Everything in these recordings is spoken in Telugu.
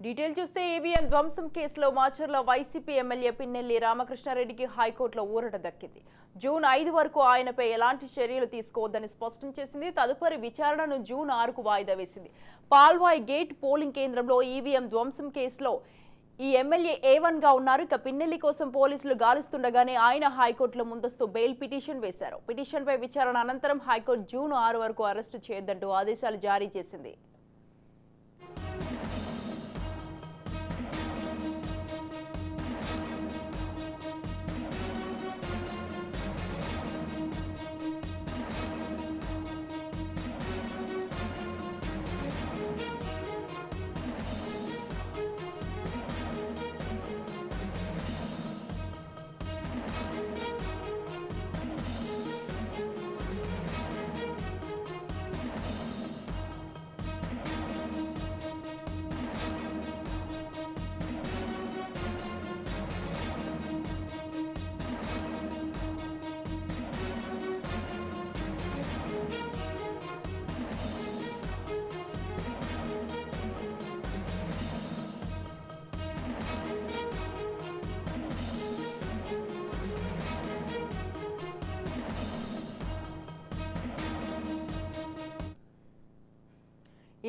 డీటెయిల్ చూస్తే ఈవీఎం ధ్వంసం కేసులో మాచర్ల వైసీపీ ఎమ్మెల్యే పిన్నెల్లి రామకృష్ణారెడ్డికి హైకోర్టులో ఊరట దక్కింది. జూన్ 5 వరకు ఆయనపై ఎలాంటి చర్యలు తీసుకోవద్దని స్పష్టం చేసింది. తదుపరి విచారణను జూన్ 6కు వాయిదా వేసింది. పాల్వాయ్ గేట్ పోలింగ్ కేంద్రంలో ఈవీఎం ధ్వంసం కేసులో ఈ ఎమ్మెల్యే A1 గా ఉన్నారు. ఇక పిన్నెల్లి కోసం పోలీసులు గాలిస్తుండగానే ఆయన హైకోర్టులో ముందస్తు బెయిల్ పిటిషన్ వేశారు. పిటిషన్పై విచారణ అనంతరం హైకోర్టు జూన్ 6 వరకు అరెస్టు చేయొద్దంటూ ఆదేశాలు జారీ చేసింది.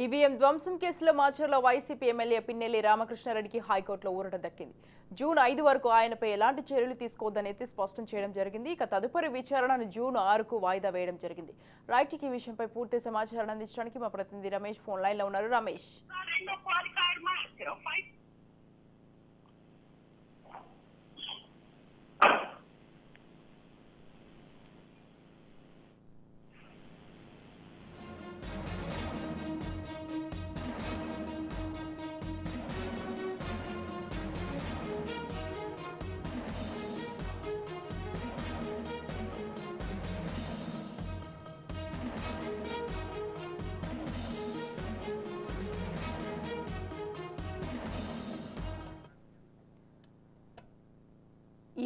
ఈవీఎం ధ్వంసం కేసులో మాచర్ల వైసీపీ ఎమ్మెల్యే పిన్నెల్లి రామకృష్ణారెడ్డికి హైకోర్టులో ఊరట దక్కింది. జూన్ 5 వరకు ఆయనపై ఎలాంటి చర్యలు తీసుకోవద్దనేది స్పష్టం చేయడం జరిగింది. ఇక తదుపరి విచారణను జూన్ 6కు వాయిదా వేయడం జరిగింది. రైట్ ఈ విషయంపై పూర్తి సమాచారాన్ని అందించడానికి మా ప్రతినిధి రమేష్ ఫోన్ లైన్ లో ఉన్నారు. రమేష్,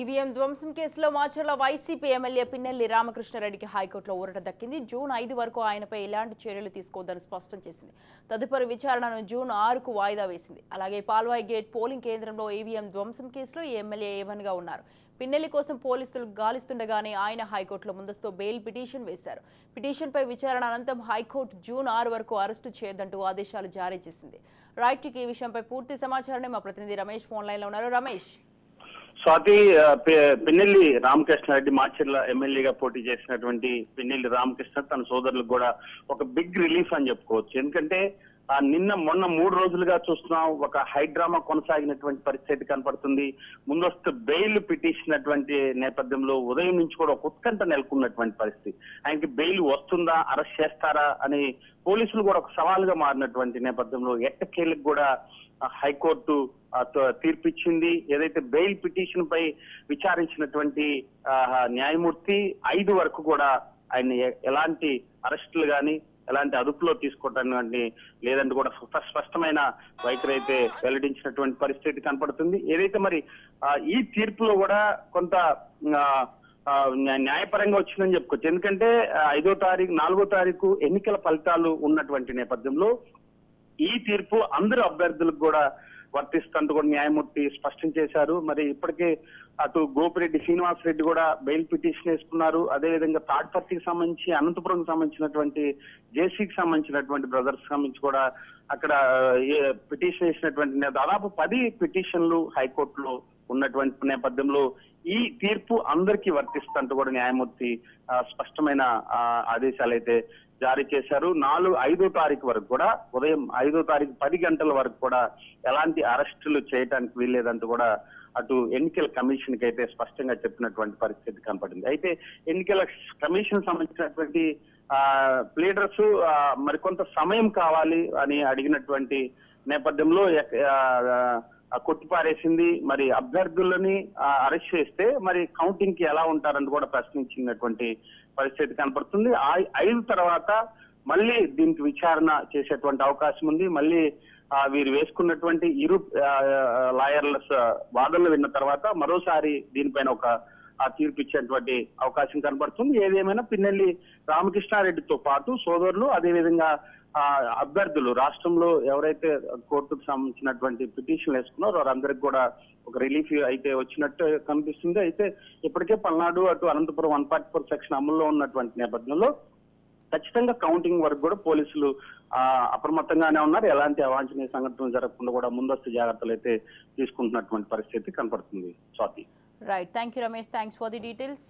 ఈవీఎం ధ్వంసం కేసులో మాచర్ల వైసీపీ ఎమ్మెల్యే పిన్నెల్లి రామకృష్ణారెడ్డికి హైకోర్టులో ఊరట దక్కింది. జూన్ 5 వరకు ఆయనపై ఎలాంటి చర్యలు తీసుకోవద్దని స్పష్టం చేసింది. తదుపరి విచారణను జూన్ 6కు వాయిదా వేసింది. అలాగే పాల్వాయ్ గేట్ పోలింగ్ కేంద్రంలో ఈవీఎం ధ్వంసం కేసులో ఈ ఎమ్మెల్యే A1 గా ఉన్నారు. పిన్నెల్లి కోసం పోలీసులు గాలిస్తుండగానే ఆయన హైకోర్టులో ముందస్తు బెయిల్ పిటిషన్ వేశారు. పిటిషన్పై విచారణ అనంతరం హైకోర్టు జూన్ 6 వరకు అరెస్టు చేయొద్దంటూ ఆదేశాలు జారీ చేసింది. రైట్ ఈ విషయంపై పూర్తి సమాచారాన్ని మా ప్రతినిధి రమేష్ ఫోన్ లైన్ లో ఉన్నారు. రమేష్, స్వాతి, పిన్నెల్లి రామకృష్ణారెడ్డి మాచర్ల ఎమ్మెల్యేగా పోటీ చేసినటువంటి పిన్నెల్లి రామకృష్ణ తన సోదరులకు కూడా ఒక బిగ్ రిలీఫ్ అని చెప్పుకోవచ్చు. ఎందుకంటే మొన్న 3 రోజులుగా చూస్తున్నాం, ఒక హైడ్రామా కొనసాగినటువంటి పరిస్థితి కనపడుతుంది. ముందస్తు బెయిల్ పిటిషనటువంటి నేపథ్యంలో ఉదయం నుంచి కూడా ఒక ఉత్కంఠ నెలకొన్నటువంటి పరిస్థితి. ఆయనకి బెయిల్ వస్తుందా, అరెస్ట్ చేస్తారా అని పోలీసులు కూడా ఒక సవాలుగా మారినటువంటి నేపథ్యంలో ఎట్టకేళ్ళకి కూడా హైకోర్టు తీర్పిచ్చింది. ఏదైతే బెయిల్ పిటిషన్ పై విచారించినటువంటి న్యాయమూర్తి 5 వరకు కూడా ఆయన ఎలాంటి అరెస్టులు గాని ఎలాంటి అదుపులో తీసుకోవటాన్ని లేదంటే కూడా స్పష్టమైన వైఖరి అయితే వెల్లడించినటువంటి పరిస్థితి కనపడుతుంది. ఏదైతే మరి ఈ తీర్పులో కూడా కొంత న్యాయపరంగా వచ్చిందని చెప్పుకోవచ్చు. ఎందుకంటే 4వ తారీఖు ఎన్నికల ఫలితాలు ఉన్నటువంటి నేపథ్యంలో ఈ తీర్పు అందరు అభ్యర్థులకు కూడా వర్తిస్తుంటూ కూడా న్యాయమూర్తి స్పష్టం చేశారు. మరి ఇప్పటికే అటు గోపిరెడ్డి శ్రీనివాస్ రెడ్డి కూడా బెయిల్ పిటిషన్ వేసుకున్నారు. అదేవిధంగా తాడ్పర్తికి సంబంధించి, అనంతపురం సంబంధించినటువంటి జేసీకి సంబంధించినటువంటి బ్రదర్స్ సంబంధించి కూడా అక్కడ పిటిషన్ వేసినటువంటి దాదాపు 10 పిటిషన్లు హైకోర్టులో ఉన్నటువంటి నేపథ్యంలో ఈ తీర్పు అందరికీ వర్తిస్తుంటూ కూడా న్యాయమూర్తి స్పష్టమైన ఆదేశాలు అయితే జారీ చేశారు. 5వ తారీఖు వరకు కూడా ఉదయం 5వ తారీఖు 10 గంటల వరకు కూడా ఎలాంటి అరెస్టులు చేయడానికి వీల్లేదంటూ కూడా అటు ఎన్నికల కమిషన్ కి అయితే స్పష్టంగా చెప్పినటువంటి పరిస్థితి కనపడింది. అయితే ఎన్నికల కమిషన్ సంబంధించినటువంటి ప్లీడర్స్ మరికొంత సమయం కావాలి అని అడిగినటువంటి నేపథ్యంలో కొట్టిపారేసింది. మరి అభ్యర్థులని అరెస్ట్ చేస్తే మరి కౌంటింగ్ కి ఎలా ఉంటారని కూడా ప్రశ్నించినటువంటి పరిస్థితి కనపడుతుంది. 5 తర్వాత మళ్ళీ దీనికి విచారణ చేసేటువంటి అవకాశం ఉంది. మళ్ళీ వీరు వేసుకున్నటువంటి ఇరు లాయర్ల వాదనలు విన్న తర్వాత మరోసారి దీనిపైన ఒక తీర్పు ఇచ్చేటువంటి అవకాశం కనబడుతుంది. ఏదేమైనా పిన్నెల్లి రామకృష్ణారెడ్డితో పాటు సోదరులు, అదేవిధంగా అభ్యర్థులు రాష్ట్రంలో ఎవరైతే కోర్టుకు సంబంధించినటువంటి పిటిషన్లు వేసుకున్నారో వారందరికి కూడా ఒక రిలీఫ్ అయితే వచ్చినట్టు కనిపిస్తుంది. అయితే ఇప్పటికే పల్నాడు అటు అనంతపురం 144 సెక్షన్ అమల్లో ఉన్నటువంటి నేపథ్యంలో ఖచ్చితంగా కౌంటింగ్ వరకు కూడా పోలీసులు అప్రమత్తంగానే ఉన్నారు. ఎలాంటి అవాంఛనీయ సంఘటనలు జరగకుండా కూడా ముందస్తు జాగ్రత్తలు అయితే తీసుకుంటున్నటువంటి పరిస్థితి కనపడుతుంది. Swathi. Right, thank you Ramesh, thanks for the details.